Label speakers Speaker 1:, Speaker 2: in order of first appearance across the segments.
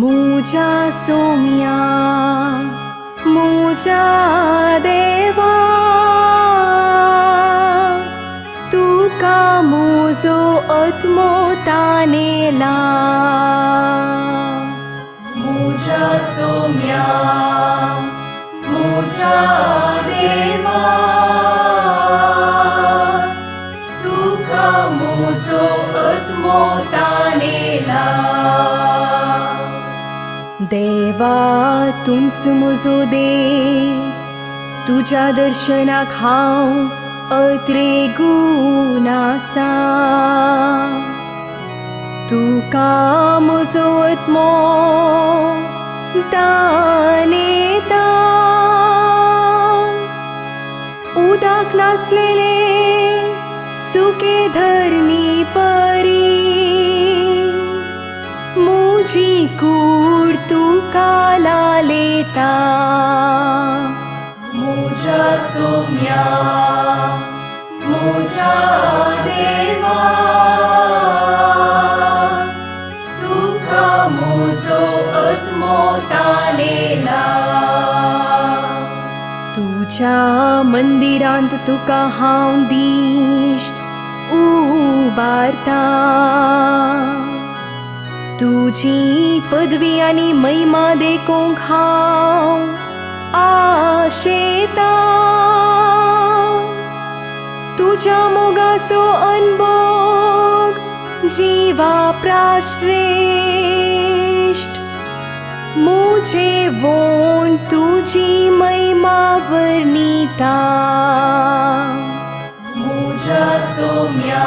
Speaker 1: मुझा सोम्या मुझा देवा तुका मुजो आत्मो तानेला मुझा सोम्या मुझा देवा तुका मुजो आत्मो तानेला देवा तुमस मुजो दे तुझ्या दर्शनाक हांव अत्रेगून आसा तुका मुजो आत्मो दानेता उदाक नासलेले सुके धरणी परी मुझी कूड तुका लालेता मुझा सोम्या मुझा देवा तुका मुजो आत्मो तानेला तुझ्या मंदिरांत तुका हांव दिश्ट उबारता तुझी पदवी आनी महिमा देखूंक हांव आशेता तुझ्या मोगाचो अनभोग जिवा प्राश्रेष्ठ मुझे वोण तुझी महिमा वर्णिता मुझा सोम्या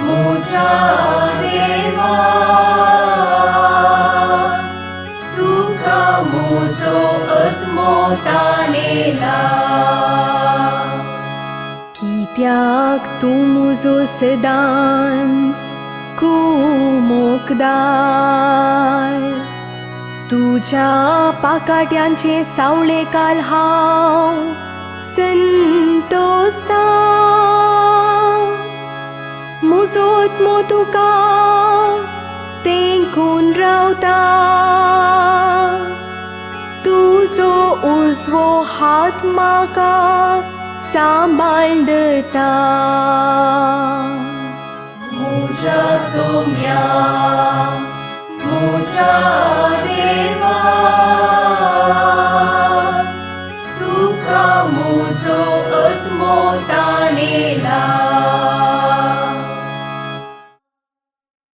Speaker 1: मुझा देवा तुका मुजो आत्मो तानेला कित्याक तूं मुजो सदांच कुमोकदार तुझ्या पाकाट्यांचे सावळे काल हांव संतोस्ता मुजो आत्मो तुका तेंकून रावता तुजो उजवो हात म्हाका सांबाळता मुझा सोम्या मुझा